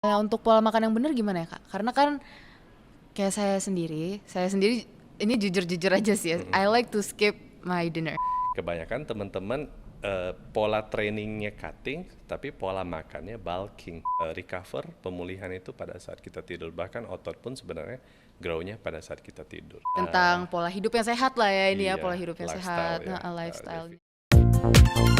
Untuk pola makan yang benar gimana ya, Kak? Karena kan kayak saya sendiri ini jujur-jujur aja sih ya, I like to skip my dinner. Kebanyakan teman-teman pola trainingnya cutting, tapi pola makannya bulking. Recover, pemulihan itu pada saat kita tidur. Bahkan otot pun sebenarnya grow-nya pada saat kita tidur. Tentang pola hidup yang sehat lah ya ini ya, pola Iya, hidup yang lifestyle sehat, ya, lifestyle. Devi.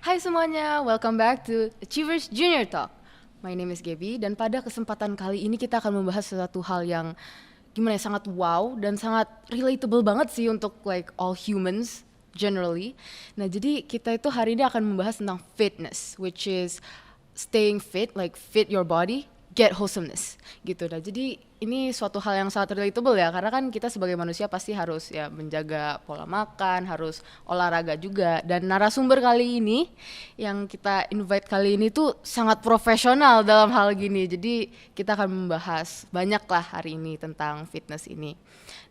Hai semuanya, welcome back to Achievers Junior Talk. My name is Gaby dan pada kesempatan kali ini kita akan membahas sesuatu hal yang gimana ya, sangat wow dan sangat relatable banget sih untuk like all humans generally. Nah, jadi kita itu hari ini akan membahas tentang fitness, which is staying fit, like fit your body, get wholesomeness gitu. Nah, jadi ini suatu hal yang sangat relatable ya, karena kan kita sebagai manusia pasti harus ya menjaga pola makan, harus olahraga juga. Dan narasumber kali ini yang kita invite kali ini tuh sangat profesional dalam hal gini. Jadi kita akan membahas banyak lah hari ini tentang fitness ini.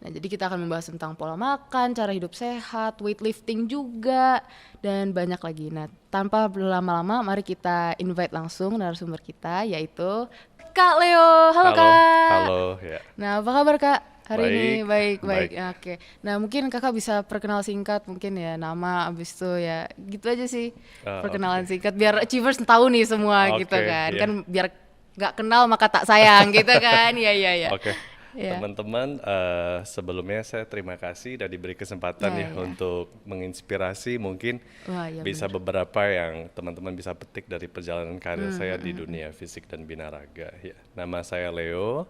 Nah, jadi kita akan membahas tentang pola makan, cara hidup sehat, weightlifting juga, dan banyak lagi. Nah, tanpa berlama-lama, mari kita invite langsung narasumber kita, yaitu Kak Leo. Halo Halo, Kak. halo ya. Nah, apa kabar Kak hari ini? Baik, Baik, baik. baik. Ya, oke. Nah, mungkin Kakak bisa perkenal singkat mungkin ya, nama abis itu ya gitu aja sih. Perkenalan Oke, singkat biar achievers tahu nih semua gitu oke, kan. ya. Kan biar nggak kenal maka tak sayang gitu kan. Iya, iya, iya. Oke, Iya. teman-teman, sebelumnya saya terima kasih dan diberi kesempatan Nah, ya ya. untuk menginspirasi mungkin Wah, iya bisa bener. beberapa yang teman-teman bisa petik dari perjalanan karir saya di dunia fisik dan binaraga. Ya, nama saya Leo.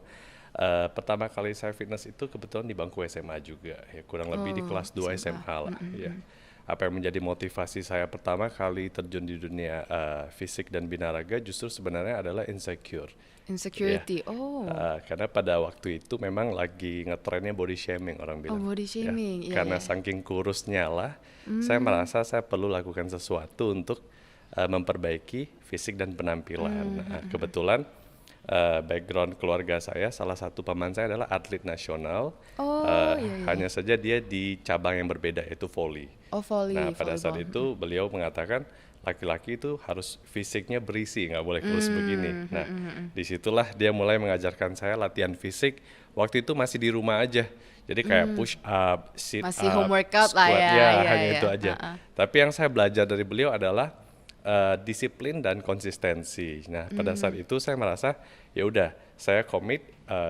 Pertama kali saya fitness itu kebetulan di bangku SMA juga, ya kurang lebih di Oh, kelas 2 SMA. SMA lah, ya. Apa yang menjadi motivasi saya pertama kali terjun di dunia fisik dan binaraga justru sebenarnya adalah insecure. Ya, Insecurity. Oh. karena pada waktu itu memang lagi ngetrennya body shaming orang Oh, bilang, body ya. shaming. Iya, iya, Karena iya. saking kurusnya lah, saya merasa saya perlu lakukan sesuatu untuk memperbaiki fisik dan penampilan. Nah, kebetulan background keluarga saya, salah satu paman saya adalah atlet nasional. Oh, iya, iya, iya. Hanya saja dia di cabang yang berbeda, yaitu volley. Oh, Nah, volley, pada saat volleyball. itu beliau mengatakan laki-laki itu harus fisiknya berisi, nggak boleh kurus begini. Nah, disitulah dia mulai mengajarkan saya latihan fisik. Waktu itu masih di rumah aja. Jadi kayak push up, sit Masih home up, workout lah squat, ya. ya Iya, hanya iya. itu aja. Tapi yang saya belajar dari beliau adalah disiplin dan konsistensi. Nah, pada saat itu saya merasa ya udah, saya komit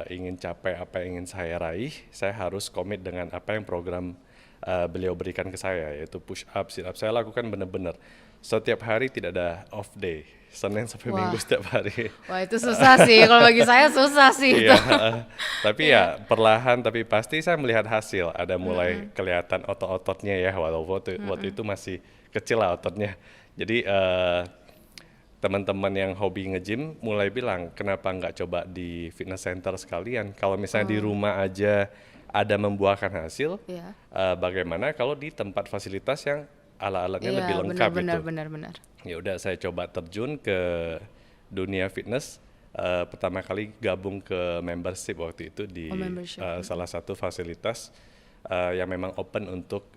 ingin capai apa yang ingin saya raih, saya harus komit dengan apa yang program beliau berikan ke saya, yaitu push up, sit up. Saya lakukan benar-benar setiap hari, tidak ada off day, Senin sampai Minggu Wah, setiap hari. wah itu susah sih. Kalau bagi saya susah sih itu. Iya, tapi ya perlahan tapi pasti saya melihat hasil. Ada mulai kelihatan otot-ototnya ya, walaupun waktu itu masih kecil lah ototnya. Jadi teman-teman yang hobi nge-gym mulai bilang, kenapa nggak coba di fitness center sekalian? Kalau misalnya di Oh, rumah aja ada membuahkan hasil, iya. bagaimana kalau di tempat fasilitas yang alat-alatnya Iya, lebih benar, lengkap benar, gitu? benar, benar. Ya udah, saya coba terjun ke dunia fitness. Pertama kali gabung ke membership waktu itu Oh, di membership. salah satu fasilitas yang memang open untuk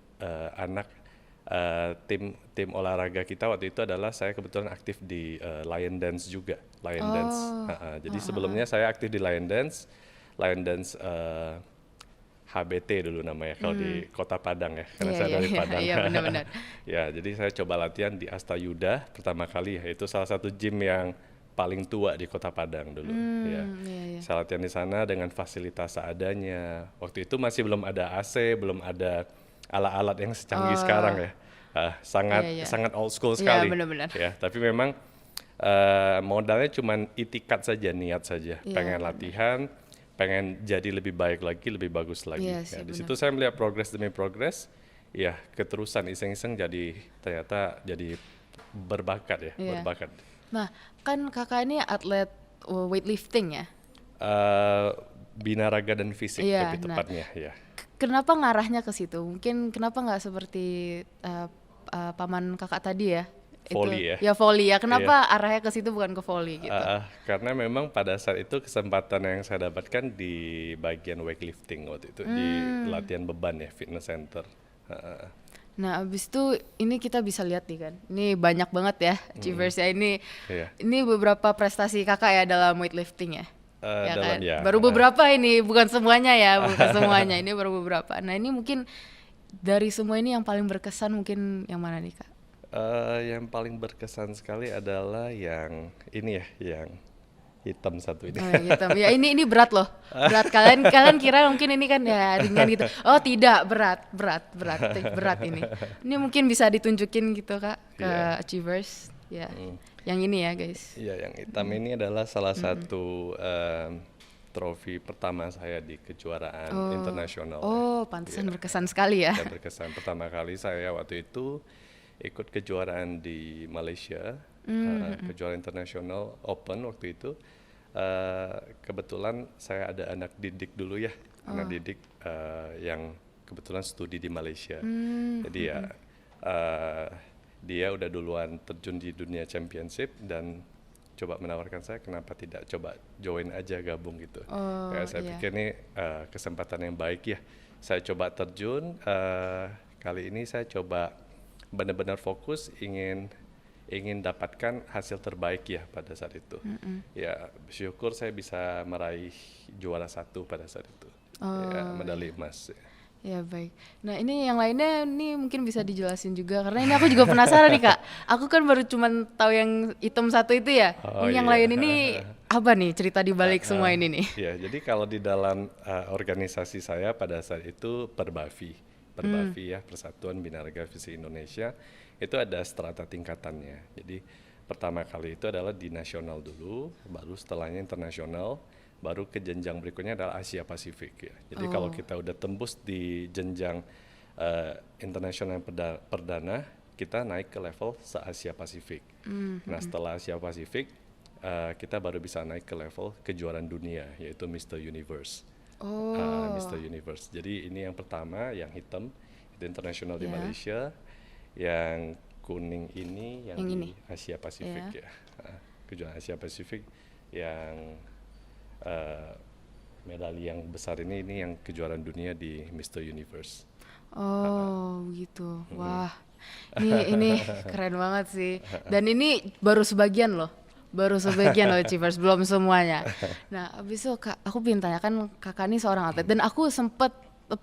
anak. Tim olahraga kita waktu itu adalah, saya kebetulan aktif di Lion Dance juga, Lion Dance. Oh, Jadi sebelumnya saya aktif di Lion Dance, HBT dulu namanya kalau di Kota Padang ya, karena iya, saya iya, dari iya, Padang. iya, benar, benar. Ya, jadi saya coba latihan di Astayuda pertama kali, yaitu salah satu gym yang paling tua di Kota Padang dulu. Ya, Iya, iya. saya latihan di sana dengan fasilitas seadanya. Waktu itu masih belum ada AC, belum ada alat-alat yang secanggih sekarang Oh, ya. Sangat iya, iya. sangat old school Iya, sekali. benar, benar. Ya, tapi memang modalnya cuman itikat saja, niat saja. Iya, Pengen benar. latihan, pengen jadi lebih baik lagi, lebih bagus lagi. Iya Ya, sih, di benar. situ saya melihat progres demi progres. Ya, keterusan iseng-iseng jadi ternyata jadi berbakat ya, Iya. berbakat. Nah, kan kakak ini atlet weightlifting ya? Eh, Binaraga dan fisik Iya, lebih nah tepatnya ya. kenapa ngarahnya ke situ? Mungkin kenapa nggak seperti paman kakak tadi ya? Itu Volley ya. ya volley ya. Iya. Kenapa arahnya ke situ bukan ke volley gitu? Karena memang pada saat itu kesempatan yang saya dapatkan di bagian weightlifting waktu itu, di Hmm. latihan beban ya, fitness center. Nah, abis itu ini kita bisa lihat nih kan. Ini banyak banget ya achievers ya. Iya. Ini beberapa prestasi kakak ya dalam weightlifting ya. Ya Dalam kan. ya, Baru beberapa ini, bukan semuanya ya, bukan semuanya. Ini baru beberapa. Nah, ini mungkin dari semua ini yang paling berkesan mungkin yang mana nih kak? yang paling berkesan sekali adalah yang ini ya, yang hitam satu ini. Oh yang hitam. Ya ini berat loh. Berat. Kalian kira mungkin ini kan ya ringan gitu. Oh tidak, berat ini. Ini mungkin bisa ditunjukin gitu kak ke Iya. achievers. Ya. Yang ini ya guys. Iya, yang hitam ini adalah salah satu trofi pertama saya di kejuaraan internasional. Oh, pantesan berkesan sekali ya. Yang berkesan pertama kali saya waktu itu ikut kejuaraan di Malaysia, kejuaraan internasional Open waktu itu. Kebetulan saya ada anak didik dulu ya, anak didik yang kebetulan studi di Malaysia. Jadi ya dia udah duluan terjun di dunia championship dan coba menawarkan saya kenapa tidak coba join aja gabung gitu. Kayak saya Iya. pikir ini kesempatan yang baik ya. Saya coba terjun, kali ini saya coba benar-benar fokus ingin dapatkan hasil terbaik ya pada saat itu. Ya bersyukur saya bisa meraih juara 1 pada saat itu. Ya, medali emas. Ya baik. Nah ini yang lainnya nih mungkin bisa dijelasin juga karena ini aku juga penasaran nih kak. Aku kan baru cuman tahu yang hitam satu itu ya. Oh, Ini yang iya. lain ini apa nih cerita di balik semua ini nih? Ya, jadi kalau di dalam organisasi saya pada saat itu Perbavi ya, Persatuan Binarga Visi Indonesia, itu ada strata tingkatannya. Jadi pertama kali itu adalah di nasional dulu, baru setelahnya internasional, baru ke jenjang berikutnya adalah Asia Pasifik ya. Jadi kalau kita udah tembus di jenjang internasional perdana, kita naik ke level se-Asia Pasifik. Nah setelah Asia Pasifik, kita baru bisa naik ke level kejuaraan dunia, yaitu Mr. Universe. Mr. Universe. Jadi ini yang pertama, yang hitam, itu internasional di Ya. Malaysia. Yang kuning ini yang Yang di ini. Asia Pasifik ya. Kejuaraan Asia Pasifik yang medali yang besar ini yang kejuaraan dunia di Mr. Universe. Oh gitu. Wah, ini keren banget sih. Dan ini baru sebagian loh. Baru sebagian loh Achievers, belum semuanya. Nah, abis itu kak, aku pengen tanya kan kakak ini seorang atlet dan aku sempet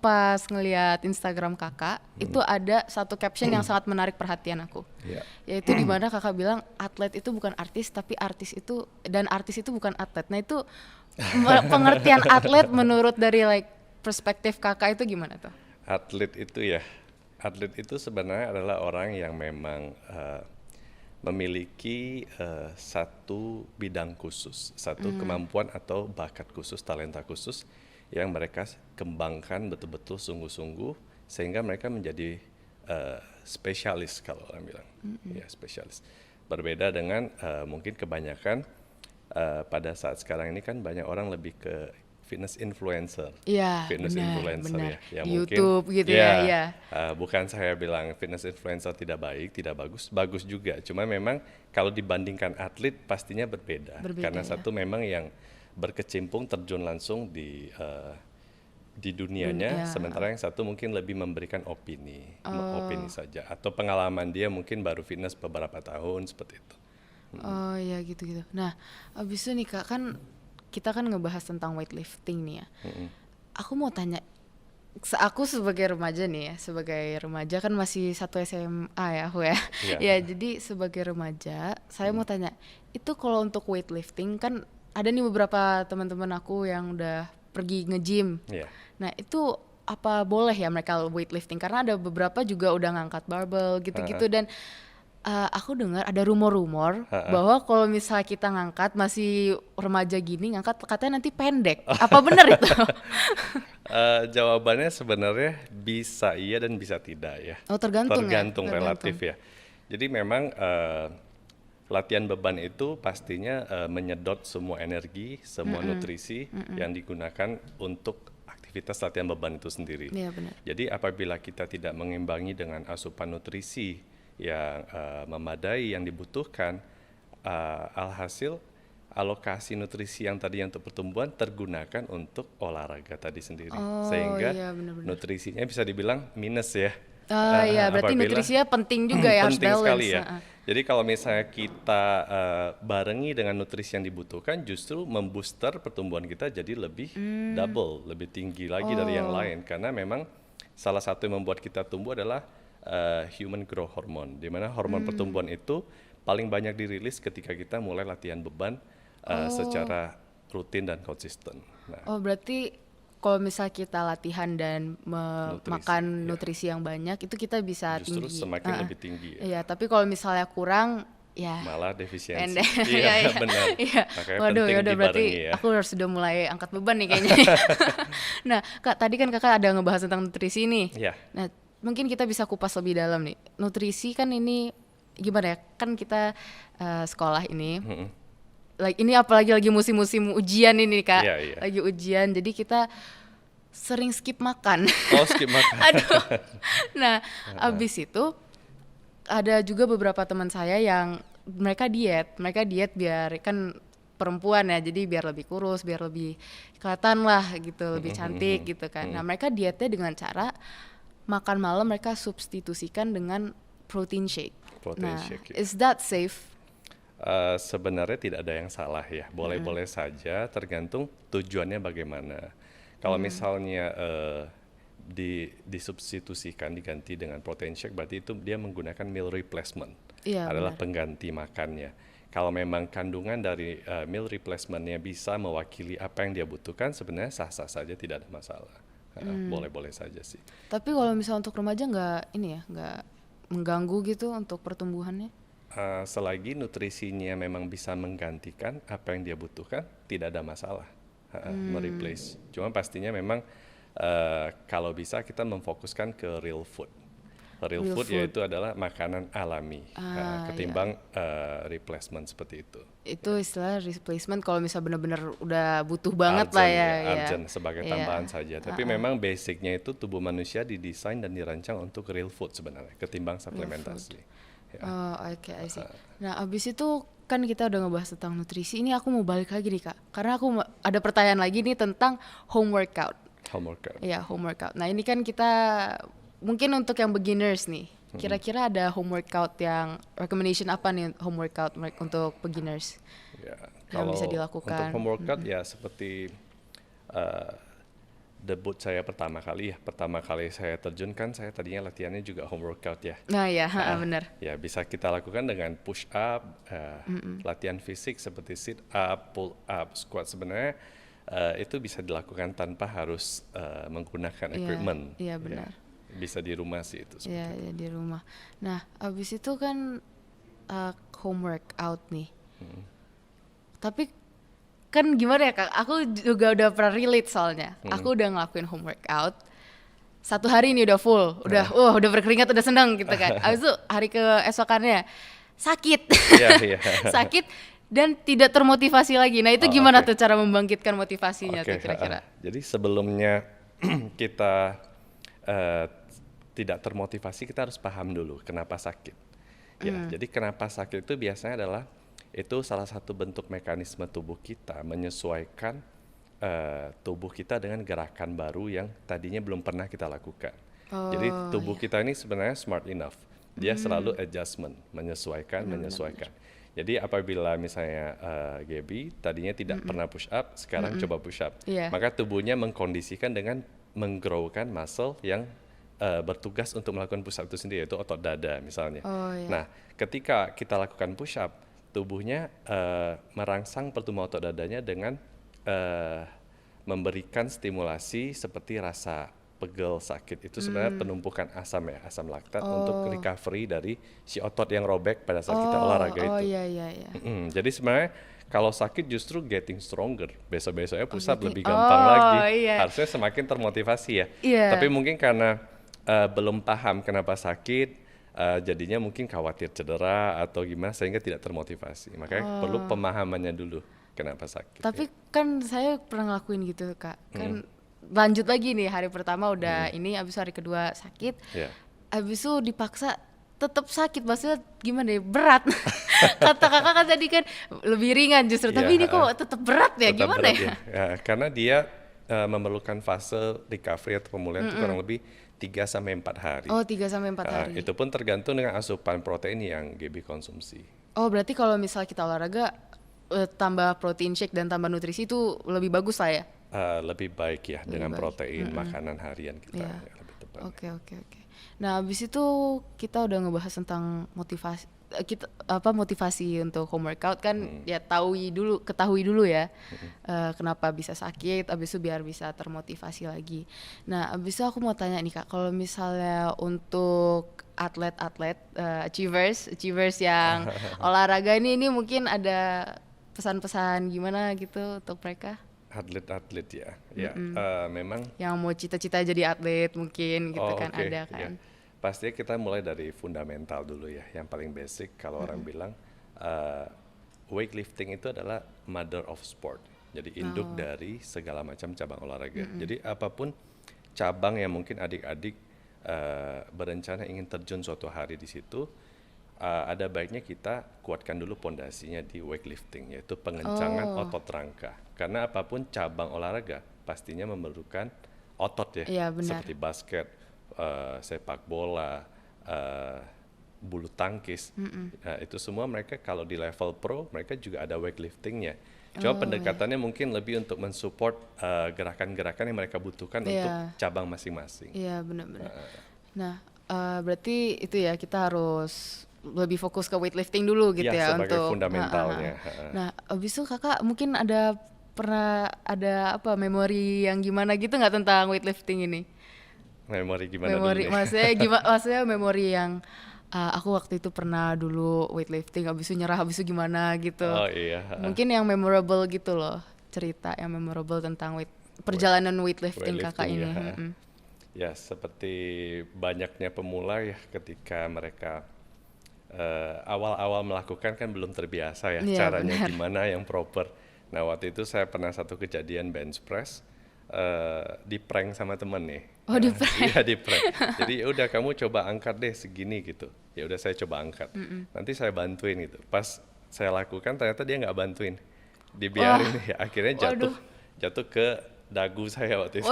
pas ngeliat Instagram kakak itu ada satu caption yang sangat menarik perhatian aku. Ya. Yaitu di mana kakak bilang atlet itu bukan artis tapi artis itu bukan atlet. Nah itu pengertian atlet menurut dari like perspektif kakak itu gimana tuh? Atlet itu sebenarnya adalah orang yang memang memiliki satu bidang khusus, satu kemampuan atau bakat khusus, talenta khusus yang mereka kembangkan betul-betul sungguh-sungguh sehingga mereka menjadi spesialis kalau orang bilang, ya spesialis. Berbeda dengan mungkin kebanyakan pada saat sekarang ini kan banyak orang lebih ke fitness influencer. Iya, Fitness influencer benar. ya. Yang YouTube mungkin, gitu ya. bukan saya bilang fitness influencer tidak baik, tidak bagus, bagus juga. Cuma memang kalau dibandingkan atlet pastinya berbeda. Karena Ya. satu memang yang berkecimpung terjun langsung di dunianya, sementara yang satu mungkin lebih memberikan opini saja atau pengalaman dia mungkin baru fitness beberapa tahun seperti itu. Oh ya gitu-gitu. Nah, abis itu nih kak kan kita kan ngebahas tentang weightlifting nih ya. Aku mau tanya, aku sebagai remaja nih ya, sebagai remaja kan masih satu SMA ya aku ya. Iya. Ya jadi sebagai remaja, saya mau tanya, itu kalau untuk weightlifting kan ada nih beberapa teman-teman aku yang udah pergi nge-gym. Iya. Nah itu apa boleh ya mereka weightlifting? Karena ada beberapa juga udah ngangkat barbel gitu-gitu dan aku dengar ada rumor-rumor bahwa kalau misalnya kita ngangkat masih remaja gini ngangkat katanya nanti pendek. Apa benar itu? Jawabannya sebenarnya bisa iya dan bisa tidak ya. Oh tergantung ya? Tergantung relatif ya. Jadi memang latihan beban itu pastinya menyedot semua energi, semua nutrisi yang digunakan untuk aktivitas latihan beban itu sendiri. Iya benar. Jadi apabila kita tidak mengimbangi dengan asupan nutrisi yang memadai yang dibutuhkan, alhasil alokasi nutrisi yang tadi untuk pertumbuhan tergunakan untuk olahraga tadi sendiri, sehingga iya, benar-benar. nutrisinya bisa dibilang minus ya. Iya, berarti apabila nutrisinya penting juga ya, harus penting sekali balance. ya. Jadi kalau misalnya kita barengi dengan nutrisi yang dibutuhkan, justru membooster pertumbuhan kita jadi lebih double, lebih tinggi lagi dari yang lain. Karena memang salah satu yang membuat kita tumbuh adalah human growth hormone, di mana hormon pertumbuhan itu paling banyak dirilis ketika kita mulai latihan beban secara rutin dan konsisten. Nah, Oh, berarti kalau misal kita latihan dan makan ya. nutrisi yang banyak, itu kita bisa Justru tinggi. semakin lebih tinggi ya. Iya, tapi kalau misalnya kurang, ya Malah defisiensi. pendek. Iya, benar. Iya. Makanya Waduh, penting yaudah berarti dibarengi ya. aku harus sudah mulai angkat beban nih kayaknya. Nah, Kak, tadi kan Kakak ada ngebahas tentang nutrisi nih. Iya. Nah, mungkin kita bisa kupas lebih dalam nih. Nutrisi kan ini gimana ya? Kan kita sekolah ini. Ini apalagi lagi musim-musim ujian ini Kak. Iya, iya. Lagi ujian. Jadi kita sering skip makan. Oh, skip makan. Aduh. Nah, abis itu ada juga beberapa teman saya yang mereka diet biar kan perempuan ya, jadi biar lebih kurus, biar lebih kelihatan lah gitu, lebih cantik gitu kan. Nah, mereka dietnya dengan cara makan malam mereka substitusikan dengan protein shake. Protein Nah, shake, ya. is that safe? Sebenarnya tidak ada yang salah ya, boleh-boleh saja, tergantung tujuannya bagaimana. Kalau misalnya disubstitusikan, diganti dengan protein shake, berarti itu dia menggunakan meal replacement, Iya, adalah benar. pengganti makannya. Kalau memang kandungan dari meal replacementnya bisa mewakili apa yang dia butuhkan, sebenarnya sah-sah saja, tidak ada masalah. Boleh-boleh saja sih. Tapi kalau misalnya untuk remaja nggak mengganggu gitu untuk pertumbuhannya? Selagi nutrisinya memang bisa menggantikan apa yang dia butuhkan, tidak ada masalah mereplace. Cuma pastinya memang kalau bisa kita memfokuskan ke real food. Real food yaitu adalah makanan alami, ketimbang replacement seperti itu. Itu istilah replacement kalau misal benar-benar udah butuh banget lah ya. Urgent sebagai tambahan saja. Tapi memang basicnya itu tubuh manusia didesain dan dirancang untuk real food sebenarnya, ketimbang suplementasi. Ya. Oh, oke, I see. Nah, abis itu kan kita udah ngebahas tentang nutrisi. Ini aku mau balik lagi nih Kak, karena aku ada pertanyaan lagi nih tentang home workout. Home workout. Iya, home workout. Nah, ini kan kita mungkin untuk yang beginners nih. Kira-kira ada home workout yang recommendation apa nih home workout untuk beginners? Ya, Yang bisa kalau dilakukan. untuk home workout ya seperti debut saya pertama kali saya terjun kan, saya tadinya latihannya juga home workout ya. Nah, ya, benar. Ya bisa kita lakukan dengan push up, latihan fisik seperti sit up, pull up, squat. Sebenarnya itu bisa dilakukan tanpa harus menggunakan equipment. Iya, benar. Ya, bisa di rumah sih itu. Iya, ya, di rumah. Nah, abis itu kan home workout nih. Tapi kan gimana ya Kak, aku juga udah pernah relate soalnya. Aku udah ngelakuin home workout. 1 hari ini udah full, udah berkeringat, udah seneng gitu kan. Abis itu hari keesokannya sakit. Iya. Sakit dan tidak termotivasi lagi. Nah, itu gimana tuh cara membangkitkan motivasinya tuh kira-kira? Jadi sebelumnya kita tidak termotivasi, kita harus paham dulu kenapa sakit. Ya, jadi kenapa sakit itu biasanya adalah itu salah satu bentuk mekanisme tubuh kita menyesuaikan tubuh kita dengan gerakan baru yang tadinya belum pernah kita lakukan. Jadi tubuh kita ini sebenarnya smart enough. Dia selalu adjustment, menyesuaikan. Jadi apabila misalnya Gaby tadinya tidak pernah push up, sekarang coba push up. Maka tubuhnya mengkondisikan dengan menggrowkan muscle yang bertugas untuk melakukan push up itu sendiri, yaitu otot dada misalnya. Nah, ketika kita lakukan push up, tubuhnya merangsang pertumbuhan otot dadanya dengan memberikan stimulasi seperti rasa pegel, sakit. Itu sebenarnya penumpukan asam laktat untuk recovery dari si otot yang robek pada saat kita olahraga itu. Iya. Jadi sebenarnya kalau sakit justru getting stronger. Besok-besoknya push up lebih gampang lagi. Iya. Harusnya semakin termotivasi ya. Iya. Tapi mungkin karena belum paham kenapa sakit, jadinya mungkin khawatir cedera atau gimana sehingga tidak termotivasi. Makanya perlu pemahamannya dulu kenapa sakit. Tapi kan saya pernah ngelakuin gitu Kak. Kan lanjut lagi nih, hari pertama udah ini, abis hari kedua sakit. Abis itu dipaksa tetap sakit, maksudnya gimana ya, berat. Kata kakak kan tadi kan lebih ringan justru, tapi ini kok tetap berat ya, Tetap gimana berat ya? Ya, karena dia memerlukan fase recovery atau pemulihan itu kurang lebih 3 sampai 4 hari. Oh, 3 sampai 4 hari. Itu pun tergantung dengan asupan protein yang GB konsumsi. Oh, berarti kalau misal kita olahraga tambah protein shake dan tambah nutrisi itu lebih bagus lah ya? Lebih baik ya dengan baik. protein makanan harian kita Iya. ya, lebih tepat. Oke. Nah, habis itu kita udah ngebahas tentang motivasi motivasi untuk home workout kan ya ketahui dulu ya kenapa bisa sakit, habis itu biar bisa termotivasi lagi. Nah, habis itu aku mau tanya nih Kak, kalau misalnya untuk atlet-atlet achievers yang olahraga ini mungkin ada pesan-pesan gimana gitu untuk mereka Atlet-atlet ya, memang. yang mau cita-cita jadi atlet mungkin gitu kan Oke, ada ya. kan. Pastinya kita mulai dari fundamental dulu ya, yang paling basic kalau orang bilang weightlifting itu adalah mother of sport. Jadi induk dari segala macam cabang olahraga. Jadi apapun cabang yang mungkin adik-adik berencana ingin terjun suatu hari di situ, ada baiknya kita kuatkan dulu pondasinya di weightlifting, yaitu pengencangan otot rangka. Karena apapun cabang olahraga pastinya memerlukan otot ya, Iya, benar. seperti basket, sepak bola, bulu tangkis. Nah, itu semua mereka kalau di level pro mereka juga ada weightliftingnya. Cuma pendekatannya mungkin lebih untuk mensupport gerakan-gerakan yang mereka butuhkan untuk cabang masing-masing. Iya, benar-benar. Nah, berarti itu ya kita harus lebih fokus ke weightlifting dulu gitu ya sebagai untuk fundamentalnya. Nah, abis itu Kakak mungkin pernah ada memori yang gimana gitu nggak tentang weightlifting ini? Memori gimana Memori, dulu nih? maksudnya memori yang aku waktu itu pernah dulu weightlifting, abis itu nyerah, abis itu gimana gitu. Oh iya. Mungkin yang memorable gitu loh, cerita yang memorable tentang perjalanan weightlifting Kakak ini. Weightlifting, ya. Ya, seperti banyaknya pemula ya, ketika mereka awal-awal melakukan kan belum terbiasa ya, Iya, caranya benar. gimana yang proper. Nah, waktu itu saya pernah satu kejadian bench press, di prank sama temen nih. Oh, di prank? Iya, di prank. Jadi ya udah kamu coba angkat deh segini gitu. Ya udah saya coba angkat. Nanti saya bantuin gitu. Pas saya lakukan ternyata dia nggak bantuin. Dibiarin ya. Akhirnya jatuh ke dagu saya waktu itu.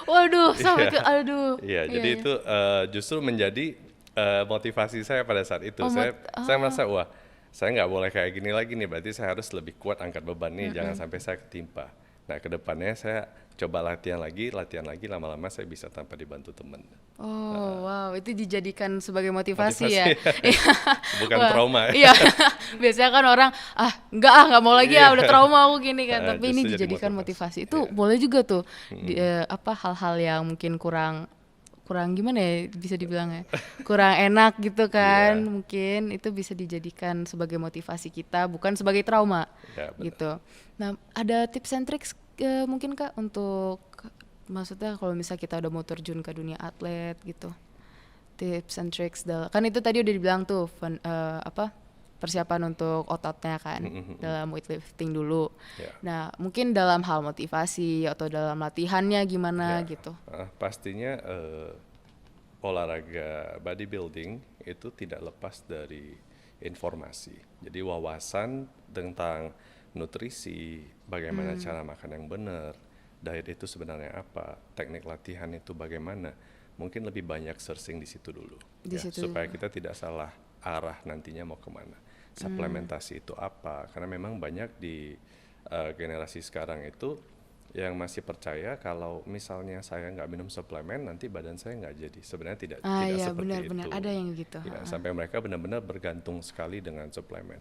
Waduh, sampai ke aduh. Iya, jadi itu justru menjadi motivasi saya pada saat itu. Saya merasa wah, saya nggak boleh kayak gini lagi nih. Berarti saya harus lebih kuat angkat beban nih, jangan sampai saya ketimpa. Nah, kedepannya saya coba latihan lagi, lama-lama saya bisa tanpa dibantu teman. Oh, wow, itu dijadikan sebagai motivasi ya. Bukan Wah, trauma ya. Iya, biasanya kan orang nggak mau lagi udah trauma aku gini kan. Tapi ini Justru jadi dijadikan motivasi. motivasi. Itu boleh juga tuh hal-hal yang mungkin kurang gimana ya bisa dibilang ya, kurang enak gitu kan. Mungkin itu bisa dijadikan sebagai motivasi kita, bukan sebagai trauma gitu. Nah, ada tips and tricks mungkin Kak untuk maksudnya kalau misalnya kita udah mau terjun ke dunia atlet gitu, tips and tricks kan itu tadi udah dibilang tuh persiapan untuk ototnya kan dalam weightlifting dulu. Nah, mungkin dalam hal motivasi atau dalam latihannya gimana gitu. Pastinya olahraga bodybuilding itu tidak lepas dari informasi. Jadi wawasan tentang nutrisi, bagaimana cara makan yang benar, diet itu sebenarnya apa, teknik latihan itu bagaimana. Mungkin lebih banyak searching di situ dulu, supaya kita tidak salah arah nantinya mau kemana. Suplementasi itu apa? Karena memang banyak di generasi sekarang itu yang masih percaya kalau misalnya saya nggak minum suplemen nanti badan saya nggak jadi. Sebenarnya tidak Iya, seperti benar, itu. ada yang gitu. Ya, sampai mereka benar-benar bergantung sekali dengan suplemen.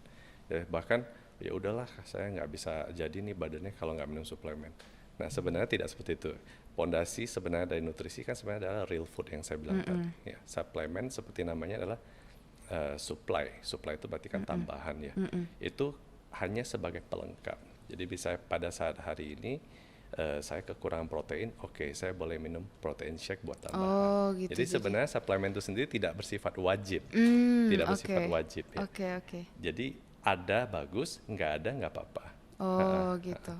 Ya, bahkan ya udahlah saya nggak bisa jadi nih badannya kalau nggak minum suplemen. Nah, sebenarnya tidak seperti itu. Pondasi sebenarnya dari nutrisi kan sebenarnya adalah real food yang saya bilang tadi. Ya, suplemen seperti namanya adalah supply. Supply itu berarti kan tambahan ya. Itu hanya sebagai pelengkap. Jadi bisa pada saat hari ini saya kekurangan protein, saya boleh minum protein shake buat tambahan. Gitu, jadi sebenarnya suplemen itu sendiri tidak bersifat wajib, bersifat wajib ya. Jadi ada bagus, nggak ada nggak apa-apa. Gitu.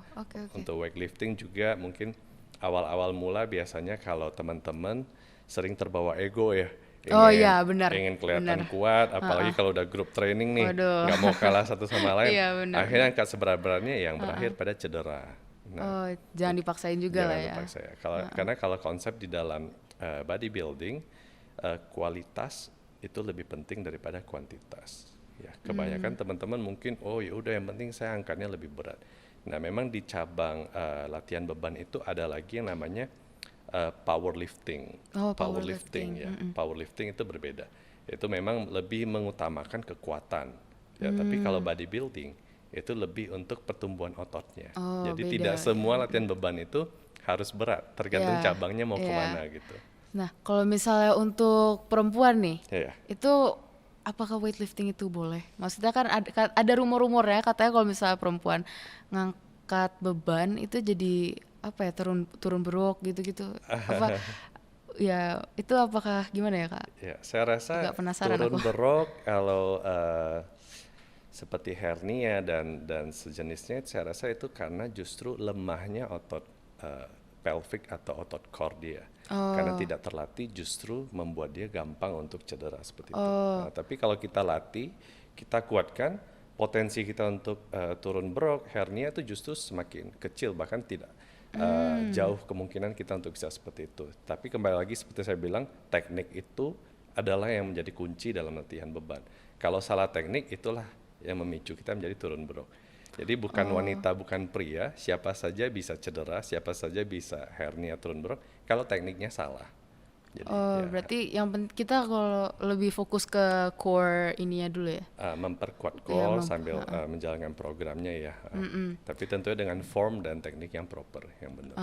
Untuk weightlifting juga mungkin awal-awal mula biasanya kalau teman-teman sering terbawa ego ya. Benar. Ingin kelihatan kuat, apalagi kalau udah grup training nih, nggak mau kalah satu sama lain. Akhirnya angkat seberat-beratnya yang berakhir pada cedera. Nah, Oh, jangan dipaksain juga lah jangan ya. terpaksa ya. Karena kalau konsep di dalam bodybuilding, kualitas itu lebih penting daripada kuantitas. Ya, kebanyakan teman-teman mungkin, oh ya udah yang penting saya angkatnya lebih berat. Nah, memang di cabang latihan beban itu ada lagi yang namanya powerlifting. Oh, Powerlifting powerlifting. ya, powerlifting itu berbeda. Itu memang lebih mengutamakan kekuatan. Ya, tapi kalau bodybuilding itu lebih untuk pertumbuhan ototnya. Oh, Jadi beda tidak ya. semua latihan beban itu harus berat, tergantung Ya, cabangnya mau ya. kemana gitu. Nah, kalau misalnya untuk perempuan nih, Ya, ya. itu apakah weightlifting itu boleh? Maksudnya kan ada rumor-rumornya katanya kalau misalnya perempuan ngangkat beban itu jadi apa ya, turun berok gitu-gitu. Apa ya itu apakah gimana ya, Kak? Ya, saya rasa Agak penasaran turun aku. berok kalau seperti hernia dan sejenisnya, saya rasa itu karena justru lemahnya otot pelvic atau otot core dia. Karena Oh, tidak terlatih justru membuat dia gampang untuk cedera seperti itu. oh, Nah, tapi kalau kita latih, kita kuatkan, potensi kita untuk turun berok, hernia itu justru semakin kecil, bahkan tidak jauh kemungkinan kita untuk bisa seperti itu. Tapi kembali lagi seperti saya bilang, teknik itu adalah yang menjadi kunci dalam latihan beban. Kalau salah teknik, itulah yang memicu kita menjadi turun berok. Jadi bukan wanita, bukan pria, siapa saja bisa cedera, siapa saja bisa hernia turun berok, kalau tekniknya salah. Jadi oh, ya berarti kita kalau lebih fokus ke core ininya dulu ya. memperkuat Ya, core sambil menjalankan programnya ya. Tapi tentunya dengan form dan teknik yang proper, yang benar.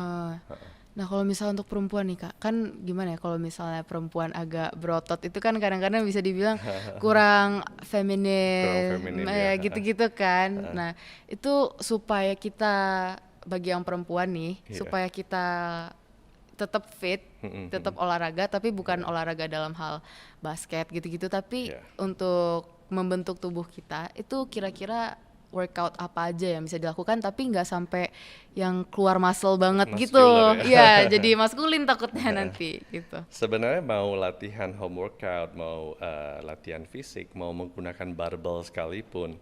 Nah, kalau misalnya untuk perempuan nih, Kak, kan gimana ya kalau misalnya perempuan agak berotot itu kan kadang-kadang bisa dibilang kurang Kurang feminim, feminin ya ya. gitu-gitu kan. Nah, itu supaya kita bagi yang perempuan nih, Iya. supaya kita tetap fit, tetap olahraga, tapi bukan olahraga dalam hal basket gitu-gitu, tapi Iya. untuk membentuk tubuh kita, itu kira-kira workout apa aja yang bisa dilakukan, tapi nggak sampai yang keluar muscle banget gitu. Muscular ya. Iya, jadi maskulin takutnya nanti gitu. Sebenarnya mau latihan home workout, mau latihan fisik, mau menggunakan barbell sekalipun,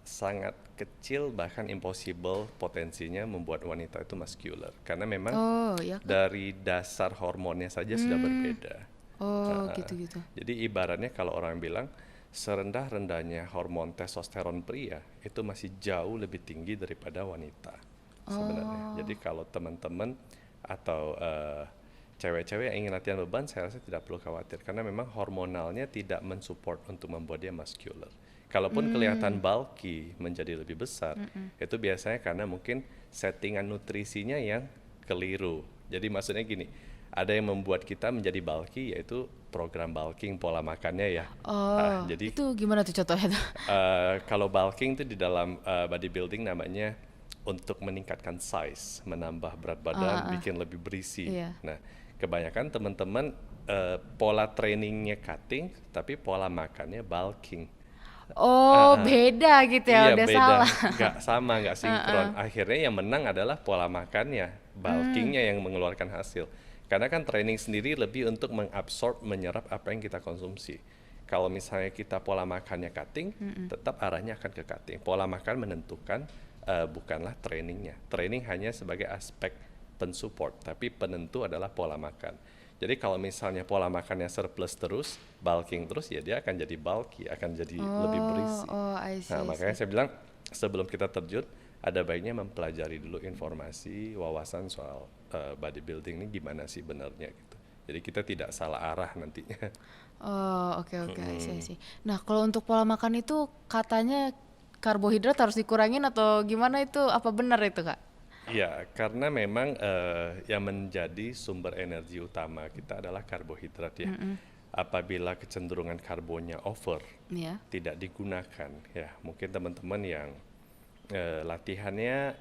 sangat kecil bahkan impossible potensinya membuat wanita itu muscular. Karena memang Oh, ya kan? dari dasar hormonnya saja sudah berbeda. Oh, gitu-gitu. Jadi ibaratnya kalau orang bilang serendah-rendahnya hormon testosteron pria itu masih jauh lebih tinggi daripada wanita sebenarnya. Jadi kalau teman-teman atau cewek-cewek yang ingin latihan beban, saya rasa tidak perlu khawatir karena memang hormonalnya tidak mensupport untuk membuat dia muscular. Kalaupun kelihatan bulky menjadi lebih besar, itu biasanya karena mungkin settingan nutrisinya yang keliru. Jadi maksudnya gini, ada yang membuat kita menjadi bulky yaitu program bulking pola makannya ya. Oh, Jadi itu gimana tuh contohnya tuh? kalau bulking itu di dalam bodybuilding namanya untuk meningkatkan size, menambah berat badan, bikin lebih berisi. Iya. Nah, kebanyakan teman-teman pola trainingnya cutting, tapi pola makannya bulking. Oh, beda gitu ya, Iya udah beda, salah. nggak sama, nggak sinkron. Akhirnya yang menang adalah pola makannya, bulkingnya yang mengeluarkan hasil. Karena kan training sendiri lebih untuk mengabsorb, menyerap apa yang kita konsumsi. Kalau misalnya kita pola makannya cutting, tetap arahnya akan ke cutting. Pola makan menentukan, bukanlah trainingnya. Training hanya sebagai aspek pensupport, tapi penentu adalah pola makan. Jadi kalau misalnya pola makannya surplus terus, bulking terus, ya dia akan jadi bulky, akan jadi lebih berisi. Oh, I see, Nah, I makanya see. saya bilang sebelum kita terjun, ada baiknya mempelajari dulu informasi, wawasan soal bodybuilding ini gimana sih benarnya gitu. Jadi kita tidak salah arah nantinya. Oh, oke oke, I see, I see. Nah, kalau untuk pola makan itu katanya karbohidrat harus dikurangin atau gimana itu? Apa benar itu, Kak? Ya, karena memang yang menjadi sumber energi utama kita adalah karbohidrat ya. Apabila kecenderungan karbonnya over, Iya. tidak digunakan, ya mungkin teman-teman yang latihannya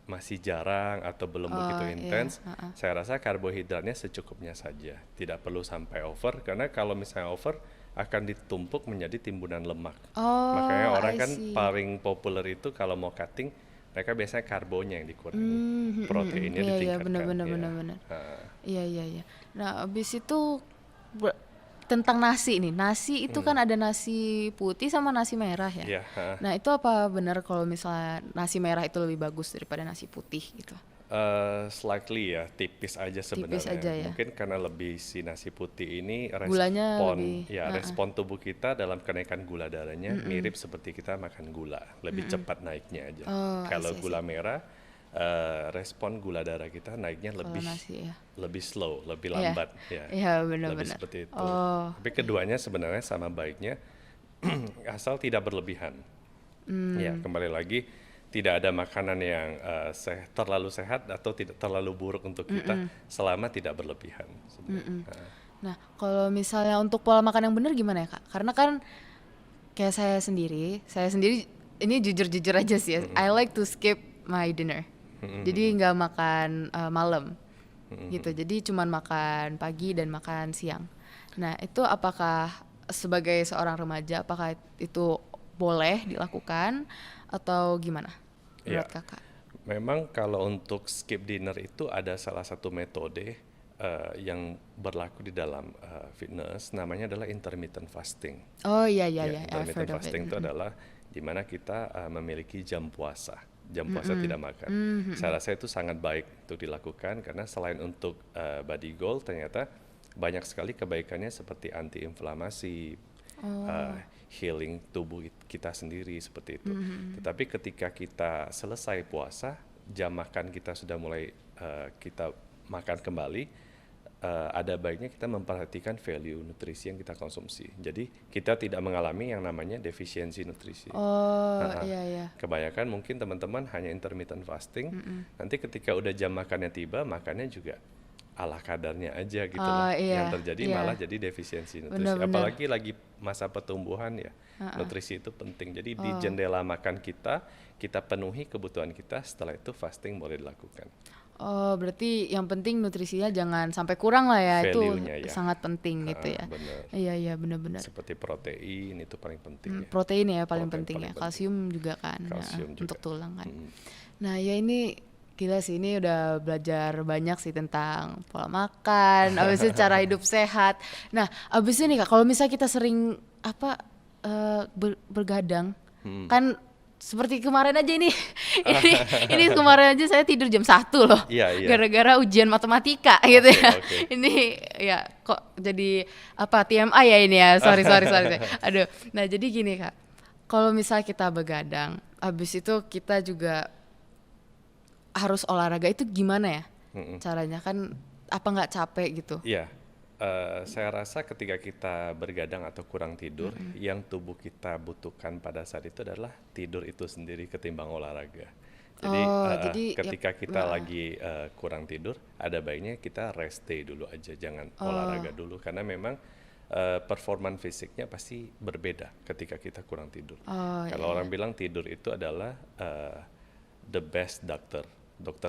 masih jarang atau belum begitu iya, intens, saya rasa karbohidratnya secukupnya saja, tidak perlu sampai over karena kalau misalnya over akan ditumpuk menjadi timbunan lemak. Makanya Oh, orang I kan see. paling populer itu kalau mau cutting, mereka biasanya karbonya yang dikurangi, proteinnya Iya, iya, ditingkatkan. benar-benar Ya. benar-benar. Ah, Iya, iya, iya. Nah, habis itu ber- tentang nasi nih. Nasi itu kan ada nasi putih sama nasi merah ya. Iya, Nah, itu apa benar kalau misalnya nasi merah itu lebih bagus daripada nasi putih gitu? slightly ya, tipis aja Tipis sebenarnya. aja ya. Mungkin karena lebih si nasi putih ini Gulanya respon lebih, ya respon tubuh kita dalam kenaikan gula darahnya mirip seperti kita makan gula, lebih cepat naiknya aja. Oh, I Kalau see, I see. gula merah, respon gula darah kita naiknya Kalau nasi ya. lebih slow, lebih Iya. lambat ya. Iya, Lebih benar-benar. seperti itu. Oh, Tapi keduanya sebenarnya sama baiknya asal tidak berlebihan. Ya, kembali lagi tidak ada makanan yang terlalu sehat atau tidak terlalu buruk untuk kita selama tidak berlebihan. Sebenarnya. nah, kalau misalnya untuk pola makan yang benar gimana ya, Kak? Karena kan kayak saya sendiri ini jujur-jujur aja sih ya. I like to skip my dinner. Jadi nggak makan malam gitu. Jadi cuman makan pagi dan makan siang. Nah, itu apakah sebagai seorang remaja apakah itu boleh dilakukan atau gimana menurut Ya, Kakak? memang kalau untuk skip dinner itu ada salah satu metode yang berlaku di dalam fitness, namanya adalah intermittent fasting. Oh iya iya Ya, iya, I've intermittent heard of it. fasting itu adalah di mana kita memiliki jam puasa. Jam puasa tidak makan. Saya rasa itu sangat baik untuk dilakukan karena selain untuk body goal, ternyata banyak sekali kebaikannya seperti anti-inflamasi, healing tubuh kita sendiri seperti itu. Tetapi ketika kita selesai puasa, jam makan kita sudah mulai kita makan kembali, ada baiknya kita memperhatikan value nutrisi yang kita konsumsi. Jadi kita tidak mengalami yang namanya defisiensi nutrisi. Oh Ha-ha. iya iya. Kebanyakan mungkin teman-teman hanya intermittent fasting. Nanti ketika udah jam makannya tiba, makannya juga ala kadarnya aja gitu Oh loh. iya, Yang terjadi iya. malah jadi defisiensi nutrisi. Benar-benar. Apalagi lagi masa pertumbuhan ya, nutrisi itu penting. Jadi di jendela makan kita penuhi kebutuhan kita. Setelah itu fasting boleh dilakukan. Oh, berarti yang penting nutrisinya jangan sampai kurang lah ya. Itu Value-nya ya. sangat penting gitu ya. Benar. Iya iya, benar-benar. Seperti protein itu paling penting ya. Protein ya paling Protein penting paling ya. penting. Kalsium juga kan. Kalsium juga. Untuk tulang kan. Nah, ya ini gila sih, ini udah belajar banyak sih tentang pola makan, abis itu cara hidup sehat. Nah, abis ini Kak, kalau misalnya kita sering bergadang, kan seperti kemarin aja ini, ini kemarin aja saya tidur jam 1 loh, Iya, iya. gara-gara ujian matematika gitu ya. oke. Ini ya kok jadi apa TMI ya ini ya, sorry. Aduh, nah jadi gini Kak, kalau misalnya kita begadang, abis itu kita juga harus olahraga itu gimana ya caranya, kan apa nggak capek gitu? Iya, saya rasa ketika kita bergadang atau kurang tidur, yang tubuh kita butuhkan pada saat itu adalah tidur itu sendiri ketimbang olahraga. Jadi Jadi ketika kita lagi kurang tidur, ada baiknya kita rest day dulu aja, jangan olahraga dulu, karena memang performan fisiknya pasti berbeda ketika kita kurang tidur. Kalau orang bilang tidur itu adalah the best dokter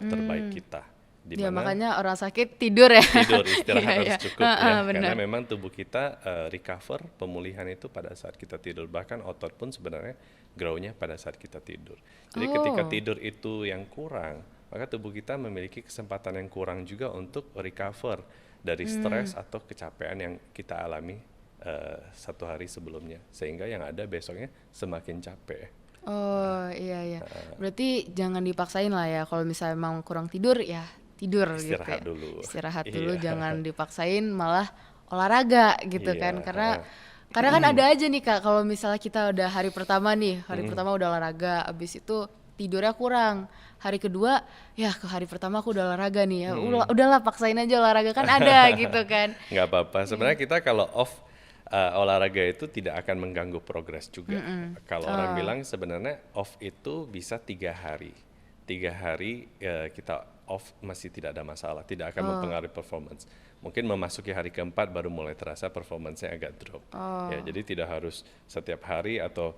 terbaik kita. Di Ya mana makanya orang sakit tidur ya. tidur istirahat Iya, harus iya. cukup ya, Benar. karena memang tubuh kita recover, pemulihan itu pada saat kita tidur. Bahkan otot pun sebenarnya grow-nya pada saat kita tidur. Jadi ketika tidur itu yang kurang, maka tubuh kita memiliki kesempatan yang kurang juga untuk recover dari stres atau kecapean yang kita alami satu hari sebelumnya, sehingga yang ada besoknya semakin capek. Oh iya. Berarti jangan dipaksain lah ya, kalau misalnya emang kurang tidur ya tidur gitu Istirahat ya. dulu. Istirahat dulu, Iya. jangan dipaksain malah olahraga gitu Iya, kan. Karena kan ada aja nih Kak, kalau misalnya kita udah hari pertama nih, hari pertama udah olahraga, abis itu tidurnya kurang. Hari kedua, ya ke hari pertama aku udah olahraga nih ya, udahlah paksain aja olahraga kan ada gitu kan. Nggak apa-apa. Sebenarnya kita kalau off olahraga itu tidak akan mengganggu progres juga. Kalau orang bilang sebenarnya off itu bisa 3 hari. 3 hari kita off masih tidak ada masalah, tidak akan mempengaruhi performance. Mungkin memasuki hari keempat baru mulai terasa performance-nya agak drop. Ya, jadi tidak harus setiap hari atau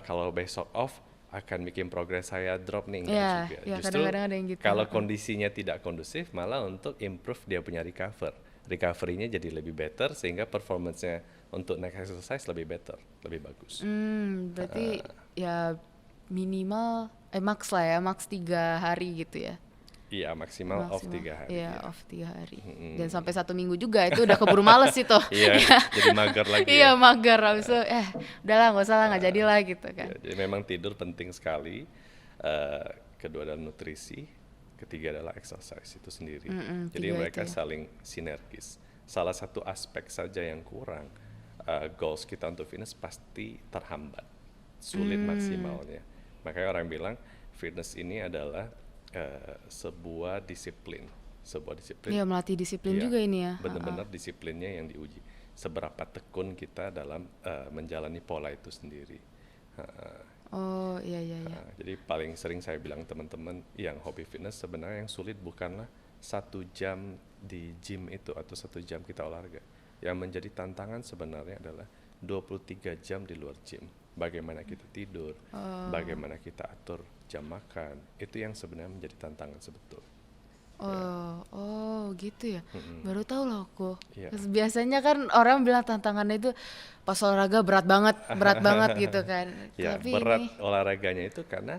kalau besok off akan bikin progres saya drop nih, enggak Iya, juga. iya, Justru kadang-kadang ada yang gitu. kalau kondisinya tidak kondusif, malah untuk improve dia punya recovery-nya jadi lebih better, sehingga performance-nya untuk next exercise lebih better, lebih bagus. Berarti ya minimal max lah ya, max 3 hari gitu ya. Iya, maksimal off Maksimal. 3 hari. Iya, Ya. off 3 hari. Mm-mm. Dan sampai 1 minggu juga itu udah keburu males itu. Iya, jadi mager lagi Iya, ya. mager habis itu udahlah nggak usah lah nggak jadi lah gitu kan. Ya, jadi memang tidur penting sekali. Eh, Kedua adalah nutrisi, ketiga adalah exercise itu sendiri. Jadi tiga mereka itu ya. saling sinergis. Salah satu aspek saja yang kurang, goals kita untuk fitness pasti terhambat, sulit maksimalnya. Makanya orang bilang fitness ini adalah sebuah disiplin, Iya, melatih disiplin Iya, juga ini ya. benar-benar disiplinnya yang diuji. Seberapa tekun kita dalam menjalani pola itu sendiri. Oh, iya iya iya. Jadi paling sering saya bilang teman-teman yang hobi fitness sebenarnya yang sulit bukanlah 1 jam di gym itu atau 1 jam kita olahraga. Yang menjadi tantangan sebenarnya adalah 23 jam di luar gym. Bagaimana kita tidur, bagaimana kita atur jam makan, itu yang sebenarnya menjadi tantangan sebetulnya. Oh gitu ya. Baru tahu loh aku. Iya. Terus biasanya kan orang bilang tantangannya itu pas olahraga berat banget gitu kan. Ya, Tapi berat ini olahraganya itu karena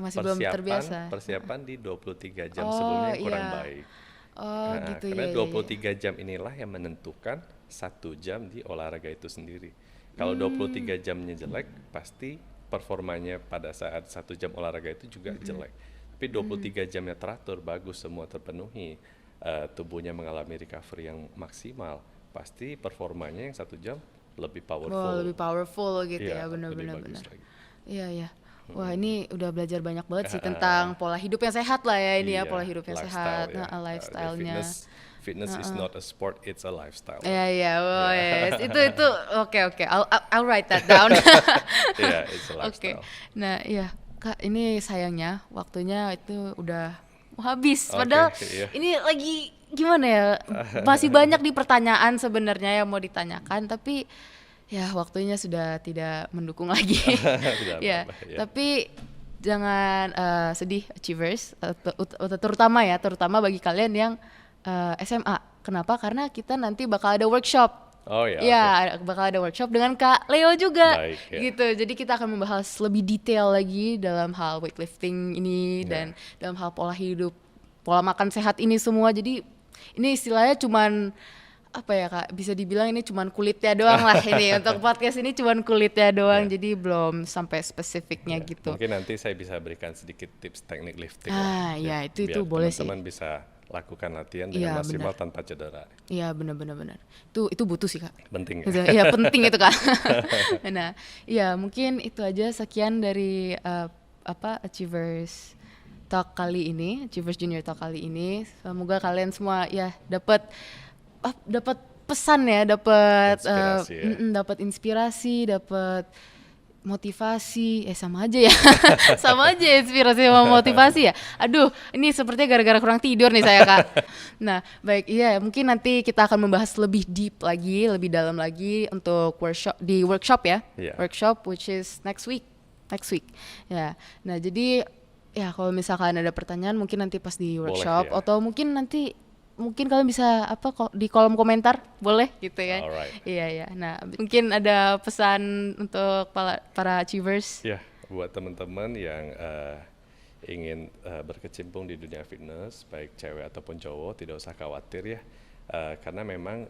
masih belum terbiasa. persiapan di 23 jam Oh, sebelumnya yang kurang iya. baik. Oh gitu Karena ya. 23 jam inilah yang menentukan 1 jam di olahraga itu sendiri. Kalau 23 jamnya jelek, pasti performanya pada saat 1 jam olahraga itu juga jelek. Tapi 23 jamnya teratur, bagus, semua terpenuhi, tubuhnya mengalami recovery yang maksimal, pasti performanya yang 1 jam lebih powerful. Wah, lebih powerful gitu Iya, ya, lebih benar-benar bagus benar. lagi. Iya ya. Wah, ini udah belajar banyak banget sih tentang pola hidup yang sehat lah ya ini ya, Iya, pola hidup yang sehat, ya. lifestyle-nya. Fitness is not a sport, it's a lifestyle. Iya iya, oh yes. Itu oke. I'll write that down. Iya, it's a Oke. lifestyle. Nah, iya, Kak, ini sayangnya waktunya itu udah mau habis. Oke, Padahal iya. ini lagi gimana ya? Masih banyak di pertanyaan sebenarnya yang mau ditanyakan, tapi ya waktunya sudah tidak mendukung lagi. Tidak Ya, apa-apa, ya. tapi jangan sedih achievers, terutama bagi kalian yang SMA. Kenapa? Karena kita nanti bakal ada workshop. Oh ya, Iya, bakal ada workshop dengan Kak Leo juga, Baik, ya. gitu. Jadi kita akan membahas lebih detail lagi dalam hal weightlifting ini Ya. dan dalam hal pola hidup, pola makan sehat ini semua. Jadi ini istilahnya cuman apa ya Kak? Bisa dibilang ini cuman kulitnya doang lah ini untuk podcast ini cuman kulitnya doang. Ya. Jadi belum sampai spesifiknya Ya, gitu. mungkin nanti saya bisa berikan sedikit tips teknik lifting Ah, lah, ya, itu biar boleh sih. teman-teman bisa lakukan latihan Iya, dengan maksimal benar. tanpa cedera. Iya, benar. Itu butuh sih Kak. Penting Gitu, ya. iya penting itu kan. Nah, iya mungkin itu aja sekian dari Achievers Talk kali ini, Achievers Junior Talk kali ini. Semoga kalian semua ya dapat pesan ya, dapat Inspirasi ya. dapat inspirasi, dapat motivasi, sama aja ya. Sama aja inspirasi sama motivasi ya. Aduh, ini sepertinya gara-gara kurang tidur nih saya Kak. Nah, baik, iya mungkin nanti kita akan membahas lebih deep lagi, lebih dalam lagi untuk workshop ya. Iya. Workshop which is next week. Ya. Nah, jadi ya kalau misalkan ada pertanyaan mungkin nanti pas di Boleh, workshop ya. atau mungkin kalian bisa di kolom komentar boleh gitu ya. Alright. Iya. Nah, mungkin ada pesan untuk para achievers. Ya, buat teman-teman yang ingin berkecimpung di dunia fitness, baik cewek ataupun cowok, tidak usah khawatir ya. Karena memang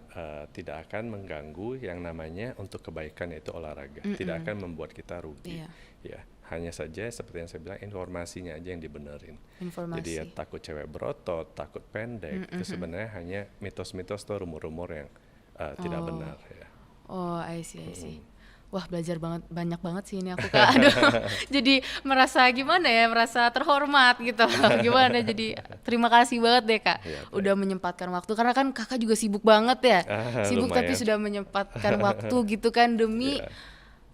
tidak akan mengganggu yang namanya untuk kebaikan yaitu olahraga. Tidak akan membuat kita rugi. Iya. Ya, hanya saja seperti yang saya bilang informasinya aja yang dibenerin. Informasi. Jadi ya takut cewek berotot, takut pendek, itu sebenarnya hanya mitos-mitos atau rumor-rumor yang tidak benar ya. Oh, I see. Wah, belajar banyak banget sih ini aku Kak. Aduh, jadi merasa gimana ya, merasa terhormat gitu. Gimana jadi terima kasih banget deh Kak. Iya, baik. Udah menyempatkan waktu karena kan Kakak juga sibuk banget ya. Sibuk tapi Lumayan. sudah menyempatkan waktu gitu kan demi Iya.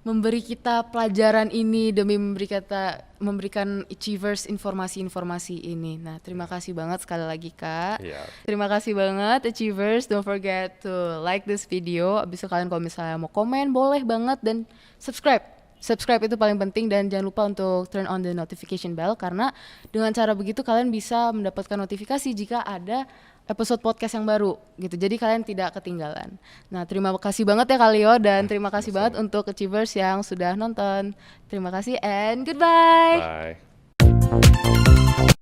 memberi kita pelajaran ini, demi memberikan achievers informasi-informasi ini. Nah, terima kasih banget sekali lagi Kak. Iya. Terima kasih banget achievers. Don't forget to like this video. Abis itu kalian kalau misalnya mau komen boleh banget dan subscribe. Subscribe itu paling penting dan jangan lupa untuk turn on the notification bell karena dengan cara begitu kalian bisa mendapatkan notifikasi jika ada episode podcast yang baru gitu. Jadi kalian tidak ketinggalan. Nah, terima kasih banget ya Kalio dan terima kasih banget untuk achievers yang sudah nonton. Terima kasih and goodbye. Bye.